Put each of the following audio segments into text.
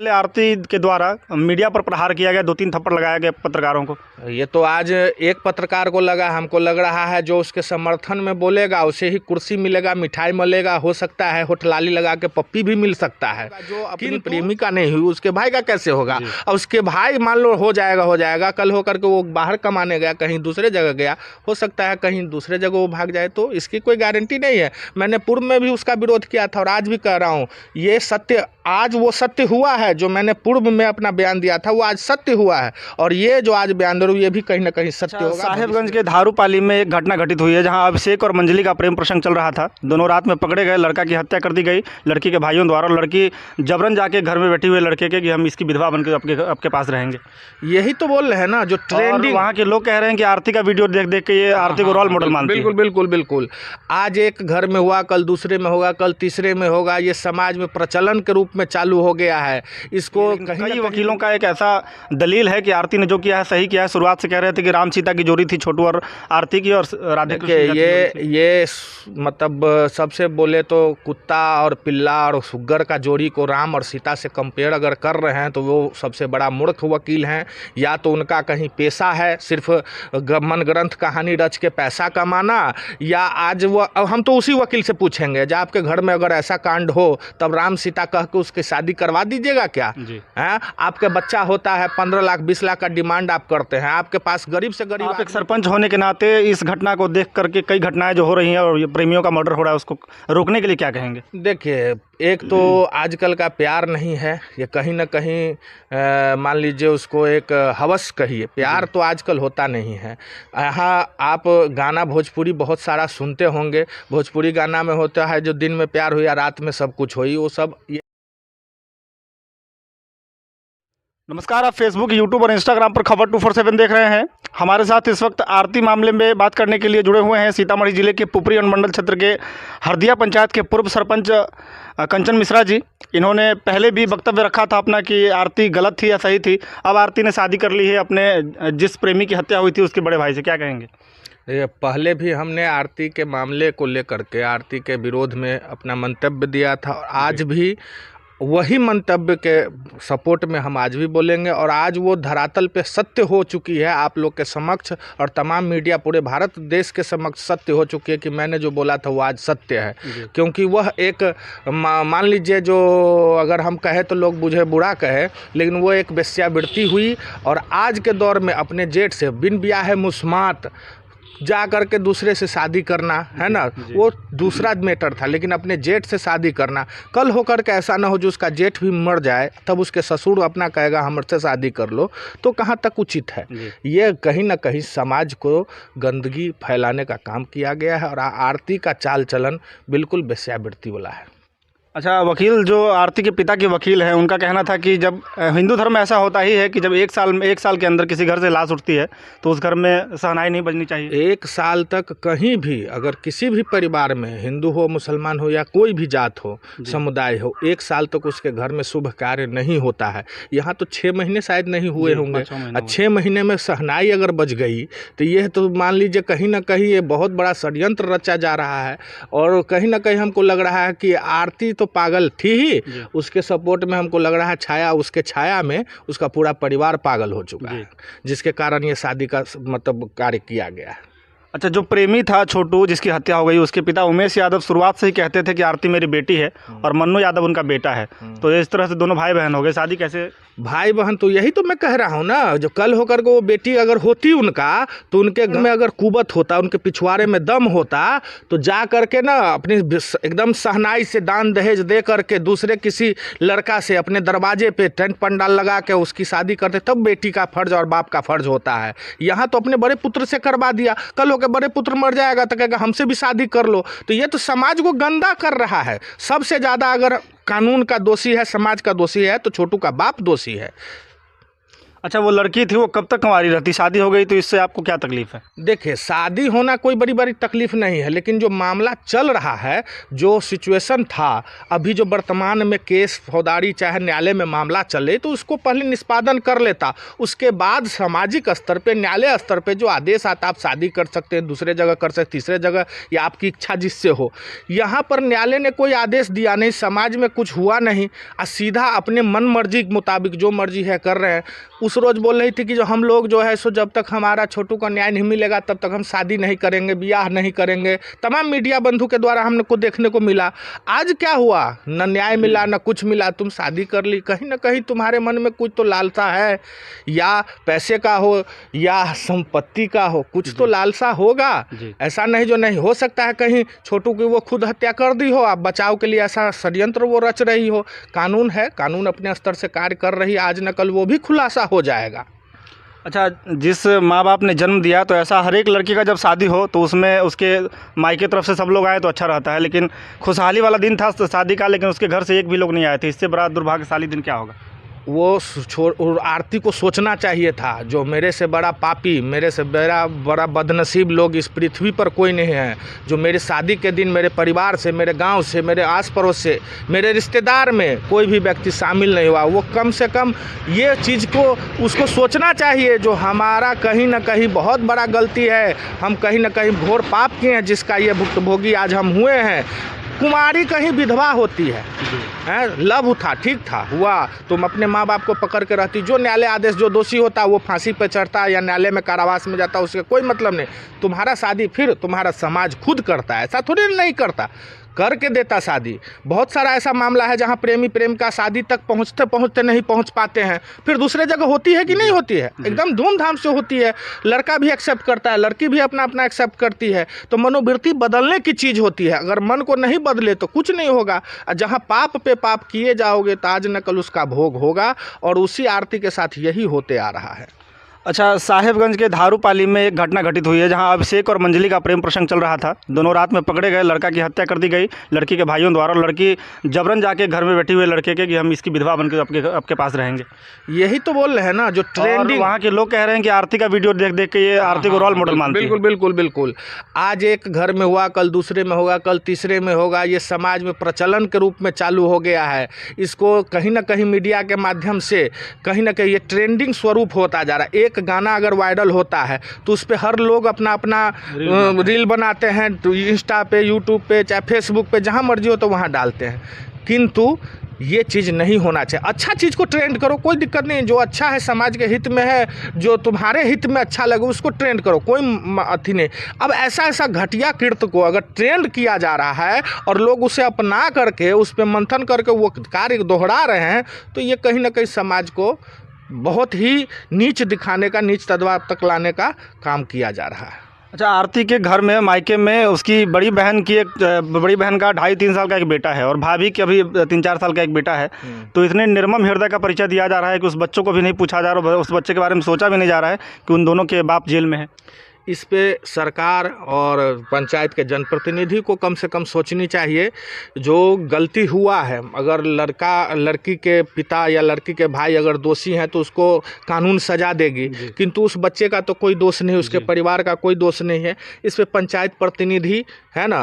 आरती के द्वारा मीडिया पर प्रहार किया गया, 2-3 थप्पड़ लगाया गया पत्रकारों को। ये तो आज एक पत्रकार को लगा, हमको लग रहा है जो उसके समर्थन में बोलेगा उसे ही कुर्सी मिलेगा, मिठाई मिलेगा, हो सकता है होठलाली लगा के पप्पी भी मिल सकता है। जो अपनी प्रेमिका नहीं हुई उसके भाई का कैसे होगा? और उसके भाई मान लो हो जाएगा, कल होकर के वो बाहर कमाने गया, कहीं दूसरे जगह गया, हो सकता है कहीं दूसरे जगह वो भाग जाए, तो इसकी कोई गारंटी नहीं है। मैंने पूर्व में भी उसका विरोध किया था और आज भी कह रहा हूँ, ये सत्य, आज वो सत्य हुआ है जो मैंने पूर्व में अपना बयान दिया था, वो आज सत्य हुआ है। और ये जो आज बयान दे रहा हूं ये भी कहीं ना कहीं सत्य होगा। साहेबगंज के धारूपाली में एक घटना घटित हुई है जहां अभिषेक और मंजली का प्रेम प्रसंग चल रहा था। दोनों रात में पकड़े गए, लड़का की हत्या कर दी गई लड़की के भाइयों द्वारा। लड़की जबरन जाके घर में बैठी हुई लड़के के कि हम इसकी विधवा बनकर आपके पास रहेंगे। यही तो बोल रहे हैं ना, जो ट्रेंडिंग वहाँ के लोग कह रहे हैं कि आरती का वीडियो देख देख के ये आरती को रोल मॉडल मानती है। बिल्कुल। आज एक घर में हुआ, कल दूसरे में होगा, कल तीसरे में होगा। ये समाज में प्रचलन के रूप में चालू हो गया है। इसको कई वकीलों का एक ऐसा दलील है कि आरती ने जो किया है सही किया है। शुरुआत से कह रहे थे कि राम सीता की जोड़ी थी, छोटू और आरती की, और राधे कृष्ण ये मतलब सबसे बोले तो कुत्ता और पिल्ला और सुग्गर का जोड़ी को राम और सीता से कंपेयर अगर कर रहे हैं तो वो सबसे बड़ा मूर्ख वकील हैं। या तो उनका कहीं पेशा है सिर्फ मन ग्रंथ कहानी रच के पैसा कमाना, या आज वो, अब हम तो उसी वकील से पूछेंगे जब आपके घर में अगर ऐसा कांड हो तब राम सीता कह के उसकी शादी करवा दीजिएगा क्या? हैं? आपके बच्चा होता है, 15 लाख 20 लाख का डिमांड आप करते हैं, आपके पास गरीब से गरीब। आप एक सरपंच होने के नाते इस घटना को देख करके, कई घटनाएं जो हो रही हैं और प्रेमियों का मर्डर हो रहा है, उसको रोकने के लिए क्या कहेंगे? देखिए, एक तो आजकल का प्यार नहीं है, ये कहीं ना कहीं मान लीजिए उसको एक हवस कहिए, प्यार तो आजकल होता नहीं है। यहाँ आप गाना भोजपुरी बहुत सारा सुनते होंगे, भोजपुरी गाना में होता है जो दिन में प्यार हुई, रात में सब कुछ हुई, वो सब। नमस्कार, आप फेसबुक, यूट्यूब और इंस्टाग्राम पर खबर 247 देख रहे हैं। हमारे साथ इस वक्त आरती मामले में बात करने के लिए जुड़े हुए हैं सीतामढ़ी जिले के पुपरी अनुमंडल क्षेत्र के हरदिया पंचायत के पूर्व सरपंच कंचन मिश्रा जी। इन्होंने पहले भी वक्तव्य रखा था अपना कि आरती गलत थी या सही थी। अब आरती ने शादी कर ली है अपने जिस प्रेमी की हत्या हुई थी उसके बड़े भाई से, क्या कहेंगे? पहले भी हमने आरती के मामले को लेकर के आरती के विरोध में अपना मंतव्य दिया था और आज भी वही मंतव्य के सपोर्ट में हम आज भी बोलेंगे। और आज वो धरातल पे सत्य हो चुकी है, आप लोग के समक्ष और तमाम मीडिया पूरे भारत देश के समक्ष सत्य हो चुकी है कि मैंने जो बोला था वो आज सत्य है। क्योंकि वह एक मान लीजिए, जो अगर हम कहें तो लोग मुझे बुरा कहे, लेकिन वो एक वेश्यावृत्ति हुई। और आज के दौर में अपने जेठ से बिन ब्याहे मुस्मात जा करके दूसरे से शादी करना है ना, वो दूसरा मैटर था। लेकिन अपने जेठ से शादी करना, कल होकर के ऐसा ना हो जो उसका जेठ भी मर जाए तब उसके ससुर अपना कहेगा हमसे शादी कर लो, तो कहाँ तक उचित है? ये कहीं ना कहीं समाज को गंदगी फैलाने का काम किया गया है। और आरती का चाल चलन बिल्कुल वेश्यावृत्ति वाला है। अच्छा, वकील जो आरती के पिता के वकील हैं, उनका कहना था कि जब हिंदू धर्म में ऐसा होता ही है कि जब एक साल के अंदर किसी घर से लाश उठती है तो उस घर में शहनाई नहीं बजनी चाहिए। 1 साल तक कहीं भी अगर किसी भी परिवार में, हिंदू हो, मुसलमान हो या कोई भी जात हो, समुदाय हो, 1 साल तक उसके घर में शुभ कार्य नहीं होता है। यहाँ तो 6 महीने शायद नहीं हुए होंगे, 6 महीने में शहनाई अगर बज गई तो यह तो मान लीजिए कहीं ना कहीं ये बहुत बड़ा षड्यंत्र रचा जा रहा है। और कहीं ना कहीं हमको लग रहा है कि आरती तो पागल थी ही, उसके सपोर्ट में हमको लग रहा है उसके छाया में उसका पूरा परिवार पागल हो चुका है, जिसके कारण ये शादी का मतलब कार्य किया गया है। अच्छा, जो प्रेमी था छोटू जिसकी हत्या हो गई, उसके पिता उमेश यादव शुरुआत से ही कहते थे कि आरती मेरी बेटी है और मन्नू यादव उनका बेटा है। तो इस तरह से दोनों भाई बहन हो गए, शादी कैसे? भाई बहन तो यही तो मैं कह रहा हूँ ना, जो कल होकर के वो बेटी अगर होती उनका, तो उनके घर में अगर कुबत होता, उनके पिछवाड़े में दम होता, तो जा करके ना अपनी एकदम सहनाई से दान दहेज दे करके दूसरे किसी लड़का से अपने दरवाजे पे टेंट पंडाल लगा के उसकी शादी करते, तब बेटी का फर्ज और बाप का फर्ज होता है। यहाँ तो अपने बड़े पुत्र से करवा दिया, कल होकर बड़े पुत्र मर जाएगा तो कहेगा हमसे भी शादी कर लो। तो ये तो समाज को गंदा कर रहा है। सबसे ज़्यादा अगर कानून का दोषी है, समाज का दोषी है, तो छोटू का बाप दोषी है। अच्छा, वो लड़की थी वो कब तक कुंवारी रहती? शादी हो गई तो इससे आपको क्या तकलीफ है? देखिए, शादी होना कोई बड़ी बड़ी तकलीफ नहीं है, लेकिन जो मामला चल रहा है, जो सिचुएशन था, अभी जो वर्तमान में केस फौजदारी चाहे न्यायालय में मामला चले तो उसको पहले निष्पादन कर लेता, उसके बाद सामाजिक स्तर पे, न्यायालय स्तर पे जो आदेश आता, आप शादी कर सकते हैं, दूसरे जगह कर सकते, तीसरे जगह, या आपकी इच्छा जिससे हो। यहाँ पर न्यायालय ने कोई आदेश दिया नहीं, समाज में कुछ हुआ नहीं, सीधा अपने मन मर्जी के मुताबिक जो मर्जी है कर रहे हैं। उस रोज़ बोल रही थी कि जो हम लोग जो है सो जब तक हमारा छोटू को न्याय नहीं मिलेगा तब तक हम शादी नहीं करेंगे, ब्याह नहीं करेंगे। तमाम मीडिया बंधु के द्वारा हमने को देखने को मिला। आज क्या हुआ? न न्याय मिला, न कुछ मिला, तुम शादी कर ली। कहीं ना कहीं तुम्हारे मन में कुछ तो लालसा है, या पैसे का हो या संपत्ति का हो, कुछ तो लालसा होगा। ऐसा नहीं जो नहीं हो सकता है कहीं छोटू की वो खुद हत्या कर दी हो, आप बचाव के लिए ऐसा षड्यंत्र वो रच रही हो। कानून है, कानून अपने स्तर से कार्य कर रही है, आज न कल वो भी खुलासा हो जाएगा। अच्छा, जिस माँ बाप ने जन्म दिया तो ऐसा हर एक लड़की का जब शादी हो तो उसमें उसके मायके तरफ से सब लोग आए तो अच्छा रहता है, लेकिन खुशहाली वाला दिन था शादी का, लेकिन उसके घर से एक भी लोग नहीं आए थे। इससे बड़ा दुर्भाग्यशाली दिन क्या होगा? वो और आरती को सोचना चाहिए था, जो मेरे से बड़ा पापी, मेरे से बड़ा बदनसीब लोग इस पृथ्वी पर कोई नहीं है। जो मेरी शादी के दिन मेरे परिवार से, मेरे गांव से, मेरे आस पड़ोस से, मेरे रिश्तेदार में कोई भी व्यक्ति शामिल नहीं हुआ, वो कम से कम ये चीज़ को उसको सोचना चाहिए जो हमारा कहीं ना कहीं बहुत बड़ा गलती है, हम कहीं ना कहीं घोर पाप किए हैं जिसका ये भुक्तभोगी आज हम हुए हैं। कुमारी कहीं विधवा होती है, लव था, ठीक था, हुआ, तुम अपने माँ बाप को पकड़ के रहती, जो न्यायालय आदेश, जो दोषी होता वो फांसी पे चढ़ता या न्यायालय में कारावास में जाता, उसके कोई मतलब नहीं। तुम्हारा शादी फिर तुम्हारा समाज खुद करता है, ऐसा थोड़ी नहीं करता, करके देता शादी। बहुत सारा ऐसा मामला है जहाँ प्रेमी प्रेम का शादी तक पहुँचते पहुँचते नहीं पहुँच पाते हैं, फिर दूसरे जगह होती है कि नहीं होती है, एकदम धूमधाम से होती है। लड़का भी एक्सेप्ट करता है, लड़की भी अपना अपना एक्सेप्ट करती है। तो मनोवृत्ति बदलने की चीज़ होती है, अगर मन को नहीं बदले तो कुछ नहीं होगा। जहाँ पाप पे पाप किए जाओगे तो आज न कल उसका भोग होगा, और उसी आरती के साथ यही होते आ रहा है। अच्छा, साहेबगंज के धारूपाली में एक घटना घटित हुई है जहां अभिषेक और मंजली का प्रेम प्रसंग चल रहा था। दोनों रात में पकड़े गए, लड़का की हत्या कर दी गई लड़की के भाइयों द्वारा, और लड़की जबरन जाके घर में बैठी हुए लड़के के कि हम इसकी विधवा बनकर आपके पास रहेंगे। यही तो बोल रहे हैं ना, जो ट्रेंडिंग, वहाँ के लोग कह रहे हैं कि आरती का वीडियो देख देख के ये आरती को रोल मॉडल मानते हैं। बिल्कुल बिल्कुल बिल्कुल। आज एक घर में हुआ, कल दूसरे में होगा, कल तीसरे में होगा, ये समाज में प्रचलन के रूप में चालू हो गया है। इसको कहीं ना कहीं मीडिया के माध्यम से कहीं ना कहीं ये ट्रेंडिंग स्वरूप होता जा रहा है। एक गाना अगर वायरल होता है तो उस पर हर लोग अपना अपना रील बनाते हैं, तो इंस्टा पे, यूट्यूब पे, चाहे फेसबुक पे, जहाँ मर्जी हो तो वहाँ डालते हैं। किंतु ये चीज़ नहीं होना चाहिए। अच्छा चीज़ को ट्रेंड करो, कोई दिक्कत नहीं, जो अच्छा है, समाज के हित में है, जो तुम्हारे हित में अच्छा लगे उसको ट्रेंड करो, कोई अथी नहीं। अब ऐसा घटिया कृत्य को अगर ट्रेंड किया जा रहा है और लोग उसे अपना करके उस पर मंथन करके वो कार्य दोहरा रहे हैं, तो ये कहीं ना कहीं समाज को बहुत ही नीच दिखाने का, नीच तदवाब तक लाने का काम किया जा रहा है। अच्छा, आरती के घर में मायके में उसकी बड़ी बहन का 2.5-3 साल का एक बेटा है, और भाभी के अभी 3-4 साल का एक बेटा है। तो इतने निर्मम हृदय का परिचय दिया जा रहा है कि उस बच्चों को भी नहीं पूछा जा रहा, उस बच्चे के बारे में सोचा भी नहीं जा रहा है कि उन दोनों के बाप जेल में है। इस पे सरकार और पंचायत के जनप्रतिनिधि को कम से कम सोचनी चाहिए। जो गलती हुआ है, अगर लड़की के पिता या लड़की के भाई अगर दोषी हैं तो उसको कानून सजा देगी, किंतु उस बच्चे का तो कोई दोष नहीं, उसके परिवार का कोई दोष नहीं है। इस पे पंचायत प्रतिनिधि है ना,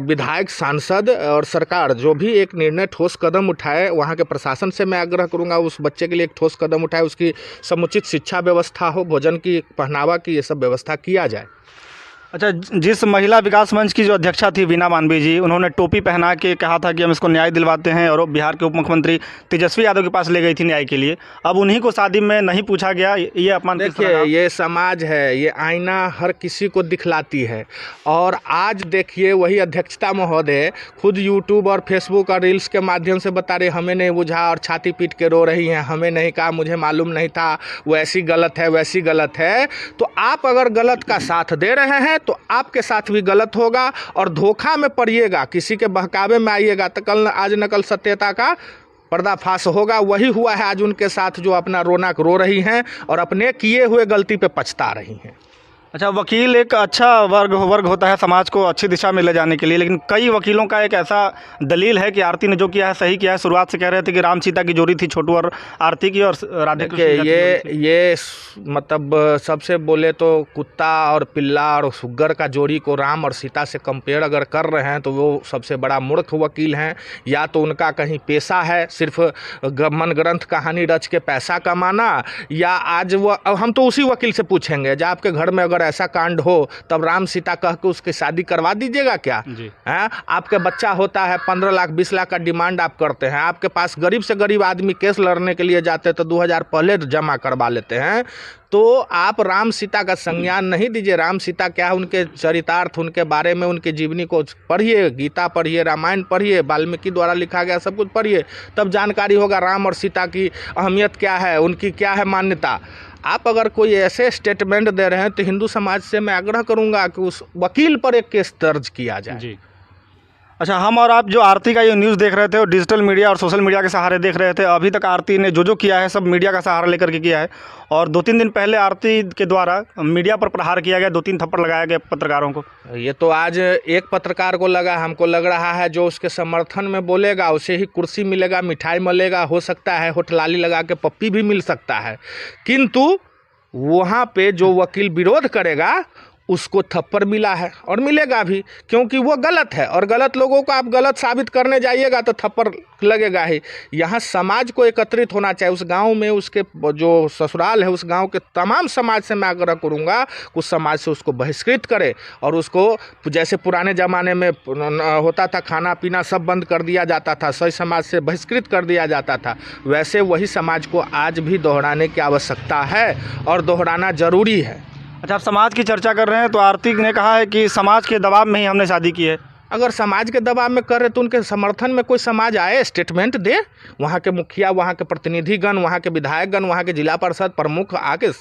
विधायक, सांसद और सरकार जो भी एक निर्णय, ठोस कदम उठाए, वहाँ के प्रशासन से मैं आग्रह करूँगा उस बच्चे के लिए एक ठोस कदम उठाए, उसकी समुचित शिक्षा व्यवस्था हो, भोजन की, पहनावा की, ये सब व्यवस्था किया जाए। अच्छा, जिस महिला विकास मंच की जो अध्यक्षा थी वीना मानवी जी, उन्होंने टोपी पहना के कहा था कि हम इसको न्याय दिलवाते हैं, और वो बिहार के उप मुख्यमंत्री तेजस्वी यादव के पास ले गई थी न्याय के लिए। अब उन्हीं को शादी में नहीं पूछा गया, ये अपमान। देखिए, ये समाज है, ये आईना हर किसी को दिखलाती है। और आज देखिए, वही अध्यक्षता महोदय खुद यूट्यूब और फेसबुक और रील्स के माध्यम से बता रहे हमें नहीं बुझा, और छाती पीट के रो रही हैं, हमें नहीं कहा, मुझे मालूम नहीं था, वो ऐसी गलत है, वैसी गलत है। तो आप अगर गलत का साथ दे रहे हैं तो आपके साथ भी गलत होगा, और धोखा में पड़िएगा, किसी के बहकावे में आइएगा तो कल आज न कल सत्यता का पर्दाफाश होगा। वही हुआ है आज उनके साथ, जो अपना रोना रो रही हैं और अपने किए हुए गलती पे पछता रही हैं। अच्छा, वकील एक अच्छा वर्ग होता है समाज को अच्छी दिशा में ले जाने के लिए, लेकिन कई वकीलों का एक ऐसा दलील है कि आरती ने जो किया है सही किया है। शुरुआत से कह रहे थे कि राम सीता की जोड़ी थी, छोटू और आरती की, और राधे कृष्ण देखिए की जोड़ी थी। ये मतलब सबसे बोले तो कुत्ता और पिल्ला और सुग्गर का जोड़ी को राम और सीता से कंपेयर अगर कर रहे हैं तो वो सबसे बड़ा मूर्ख वकील हैं। या तो उनका कहीं पेशा है सिर्फ मन ग्रंथ कहानी रच के पैसा कमाना, या आज वो अब हम तो उसी वकील से पूछेंगे जब आपके घर में अगर ऐसा कांड हो तब राम सीता कह के उसकी शादी करवा दीजिएगा क्या? जी। हैं? आपके बच्चा होता है 15 लाख 20 लाख का डिमांड आप करते हैं, आपके पास गरीब से गरीब आदमी केस लड़ने के लिए जाते तो 2000 पहले जमा करवा लेते हैं। तो आप राम सीता का संज्ञान नहीं दीजिए। राम सीता क्या है, उनके चरितार्थ, उनके बारे में, उनकी जीवनी को पढ़िए, गीता पढ़िए, रामायण पढ़िए, वाल्मीकि द्वारा लिखा गया सब कुछ पढ़िए, तब जानकारी होगा राम और सीता की अहमियत क्या है, उनकी क्या है मान्यता। आप अगर कोई ऐसे स्टेटमेंट दे रहे हैं तो हिंदू समाज से मैं आग्रह करूंगा कि उस वकील पर एक केस दर्ज किया जाए। जी। अच्छा, हम और आप जो आरती का ये न्यूज़ देख रहे थे और डिजिटल मीडिया और सोशल मीडिया के सहारे देख रहे थे, अभी तक आरती ने जो किया है सब मीडिया का सहारा लेकर के किया है। और 2-3 दिन पहले आरती के द्वारा मीडिया पर प्रहार किया गया, 2-3 थप्पड़ लगाया गया पत्रकारों को। ये तो आज एक पत्रकार को लगा, हमको लग रहा है जो उसके समर्थन में बोलेगा उसे ही कुर्सी मिलेगा, मिठाई मिलेगा, हो सकता है होठलाली लगा के पप्पी भी मिल सकता है। किंतु वहाँ पे जो वकील विरोध करेगा उसको थप्पड़ मिला है और मिलेगा भी, क्योंकि वो गलत है। और गलत लोगों को आप गलत साबित करने जाइएगा तो थप्पड़ लगेगा ही। यहाँ समाज को एकत्रित होना चाहिए। उस गांव में उसके जो ससुराल है उस गांव के तमाम समाज से मैं आग्रह करूँगा उस समाज से उसको बहिष्कृत करे, और उसको जैसे पुराने ज़माने में होता था खाना पीना सब बंद कर दिया जाता था, सही समाज से बहिष्कृत कर दिया जाता था, वैसे वही समाज को आज भी दोहराने की आवश्यकता है और दोहराना ज़रूरी है। अच्छा, आप समाज की चर्चा कर रहे हैं तो आरती ने कहा है कि समाज के दबाव में ही हमने शादी की है। अगर समाज के दबाव में कर रहे तो उनके समर्थन में कोई समाज आए, स्टेटमेंट दे, वहाँ के मुखिया, वहाँ के प्रतिनिधिगण, वहाँ के विधायकगण, वहाँ के जिला परिषद प्रमुख आके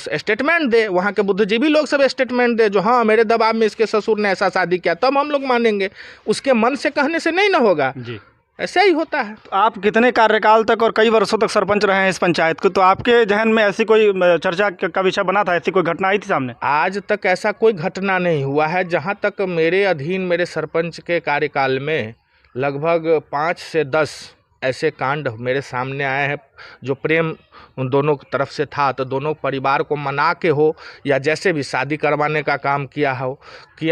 स्टेटमेंट दे, वहाँ के बुद्धिजीवी लोग सब स्टेटमेंट दे जो हाँ मेरे दबाव में इसके ससुर ने ऐसा शादी किया, तब हम लोग मानेंगे। उसके मन से कहने से नहीं ना होगा। जी, ऐसा ही होता है। तो आप कितने कार्यकाल तक और कई वर्षों तक सरपंच रहे हैं इस पंचायत को, तो आपके जहन में ऐसी कोई चर्चा का विषय बना था, ऐसी कोई घटना आई थी सामने? आज तक ऐसा कोई घटना नहीं हुआ है। जहाँ तक मेरे अधीन मेरे सरपंच के कार्यकाल में लगभग 5 से 10 ऐसे कांड मेरे सामने आए हैं जो प्रेम उन दोनों की तरफ से था, तो दोनों परिवार को मना के हो या जैसे भी शादी करवाने का काम किया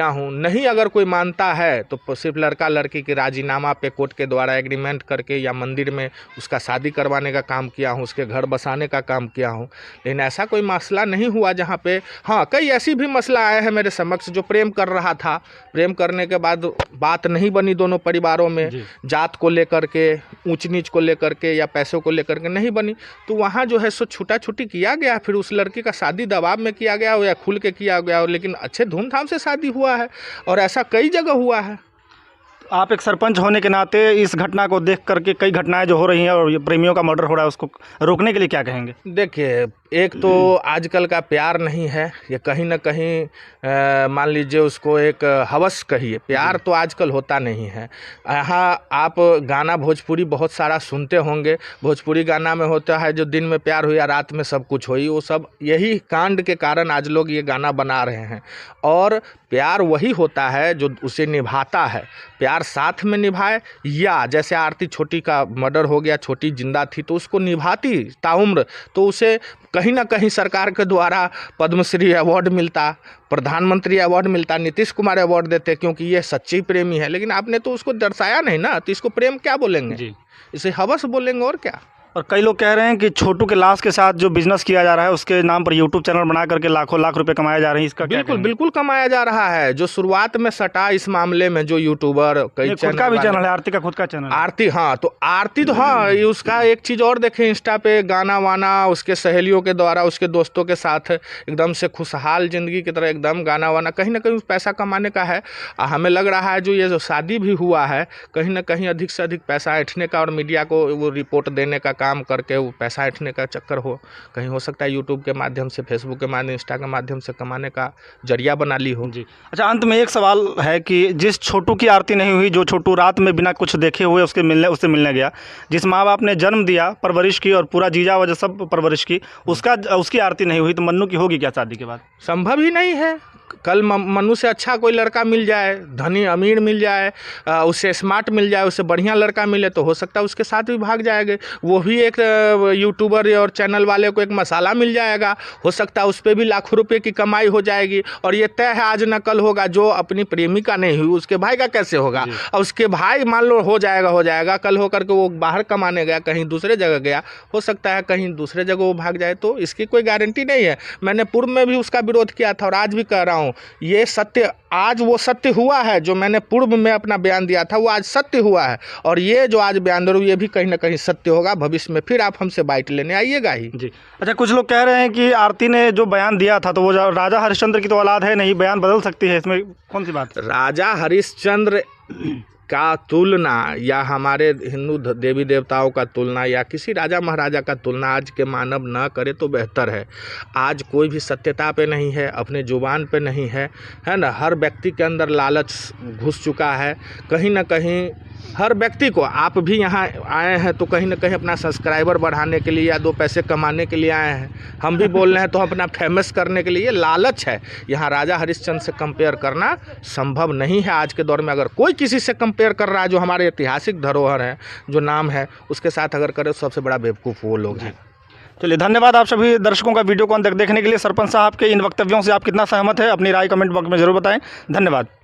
हूँ। नहीं अगर कोई मानता है तो सिर्फ लड़का लड़की के राजीनामा पे कोर्ट के द्वारा एग्रीमेंट करके या मंदिर में उसका शादी करवाने का काम किया हूँ, उसके घर बसाने का काम किया हूँ। लेकिन ऐसा कोई मसला नहीं हुआ जहाँ पे, हाँ कई ऐसी भी मसला आए हैं मेरे समक्ष जो प्रेम कर रहा था, प्रेम करने के बाद बात नहीं बनी दोनों परिवारों में, जात को लेकर के, ऊंच नीच को लेकर के या पैसों को लेकर के नहीं बनी, तो वहाँ जो है सो छूटा छूटी किया गया, फिर उस लड़की का शादी दबाव में किया गया हो या खुल के किया गया हो, लेकिन अच्छे धूमधाम से शादी हुआ है और ऐसा कई जगह हुआ है। आप एक सरपंच होने के नाते इस घटना को देख करके, कई घटनाएं जो हो रही हैं और ये प्रेमियों का मर्डर हो रहा है, उसको रोकने के लिए क्या कहेंगे? देखिए, एक तो आजकल का प्यार नहीं है, ये कहीं ना कहीं मान लीजिए उसको एक हवस कहिए, प्यार तो आजकल होता नहीं है। यहाँ आप गाना भोजपुरी बहुत सारा सुनते होंगे, भोजपुरी गाना में होता है जो दिन में प्यार हुआ रात में सब कुछ हुई, वो सब यही कांड के कारण आज लोग ये गाना बना रहे हैं। और प्यार वही होता है जो उसे निभाता है, प्यार साथ में निभाए, या जैसे आरती छोटी का मर्डर हो गया, छोटी जिंदा थी तो उसको निभाती ताउम्र, तो उसे कहीं ना कहीं सरकार के द्वारा पद्मश्री अवार्ड मिलता, प्रधानमंत्री अवार्ड मिलता, नीतीश कुमार अवार्ड देते, क्योंकि ये सच्ची प्रेमी है। लेकिन आपने तो उसको दर्शाया नहीं ना, तो इसको प्रेम क्या बोलेंगे जी? इसे हवस बोलेंगे और क्या। और कई लोग कह रहे हैं कि छोटू के लाश के साथ जो बिजनेस किया जा रहा है उसके नाम पर यूट्यूब चैनल बना करके लाखों लाख रुपए कमाए जा रहे हैं, इसका बिल्कुल बिल्कुल कमाया जा रहा है। जो शुरुआत में सटा इस मामले में जो यूट्यूबर कई खुद का भी चैनल है, आरती का खुद का चैनल, आरती, हाँ तो आरती तो हाँ, उसका एक चीज़ और देखें, इंस्टा पे गाना वाना उसके सहेलियों के द्वारा उसके दोस्तों के साथ एकदम से खुशहाल जिंदगी की तरह एकदम गाना वाना, कहीं ना कहीं पैसा कमाने का है। हमें लग रहा है जो ये जो शादी भी हुआ है कहीं ना कहीं अधिक से अधिक पैसा ऐंठने का और मीडिया को वो रिपोर्ट देने का काम करके वो पैसा ऐंठने का चक्कर हो, कहीं हो सकता है यूट्यूब के माध्यम से, फेसबुक के माध्यम, इंस्टा के माध्यम से कमाने का जरिया बना ली हो। जी। अच्छा, अंत में एक सवाल है कि जिस छोटू की आरती नहीं हुई, जो छोटू रात में बिना कुछ देखे हुए उससे मिलने गया, जिस माँ बाप ने जन्म दिया, परवरिश की और पूरा जीजा वजह सब परवरिश की, उसकी आरती नहीं हुई, तो मन्नू की होगी क्या शादी के बाद? संभव ही नहीं है। कल मनु से अच्छा कोई लड़का मिल जाए, धनी अमीर मिल जाए, उससे स्मार्ट मिल जाए, उससे बढ़िया लड़का मिले, तो हो सकता है उसके साथ भी भाग जाएंगे। वो भी एक यूट्यूबर और चैनल वाले को एक मसाला मिल जाएगा, हो सकता है उस पर भी लाखों रुपए की कमाई हो जाएगी। और ये तय है आज न कल होगा, जो अपनी प्रेमिका नहीं हुई उसके भाई का कैसे होगा। और उसके भाई मान लो हो जाएगा, कल होकर के वो बाहर कमाने गया, कहीं दूसरे जगह गया, हो सकता है कहीं दूसरे जगह वो भाग जाए, तो इसकी कोई गारंटी नहीं है। मैंने पूर्व में भी उसका विरोध किया था और आज भी कह रहा हूँ, ये सत्य, आज वो सत्य हुआ है। जो मैंने पूर्व में अपना बयान दिया था वो आज सत्य हुआ है, और ये जो आज बयान दे रहा हूँ ये भी कहीं ना कहीं सत्य होगा। भविष्य में फिर आप हमसे बाइट लेने आइएगा ही। जी। अच्छा, कुछ लोग कह रहे हैं कि आरती ने जो बयान दिया था तो वो राजा हरिश्चंद्र की तो औलाद है नहीं, बयान बदल सकती है, इसमें कौन सी बात? राजा हरिश्चंद्र का तुलना या हमारे हिंदू देवी देवताओं का तुलना या किसी राजा महाराजा का तुलना आज के मानव न करे तो बेहतर है। आज कोई भी सत्यता पे नहीं है, अपने जुबान पे नहीं है, है ना। हर व्यक्ति के अंदर लालच घुस चुका है। कहीं ना कहीं हर व्यक्ति को, आप भी यहाँ आए हैं तो कहीं ना कहीं अपना सब्सक्राइबर बढ़ाने के लिए या दो पैसे कमाने के लिए आए हैं। हम भी बोल रहे हैं तो अपना फेमस करने के लिए, ये लालच है। यहाँ राजा हरिश्चंद्र से कंपेयर करना संभव नहीं है आज के दौर में। अगर कोई किसी से कंपेयर कर रहा है, जो हमारे ऐतिहासिक धरोहर है, जो नाम है, उसके साथ अगर करे तो सबसे बड़ा बेवकूफ़ वो लोग हैं। चलिए, धन्यवाद आप सभी दर्शकों का वीडियो को अंत तक देखने के लिए। सरपंच साहब के इन वक्तव्यों से आप कितना सहमत है, अपनी राय कमेंट बॉक्स में जरूर बताएं। धन्यवाद।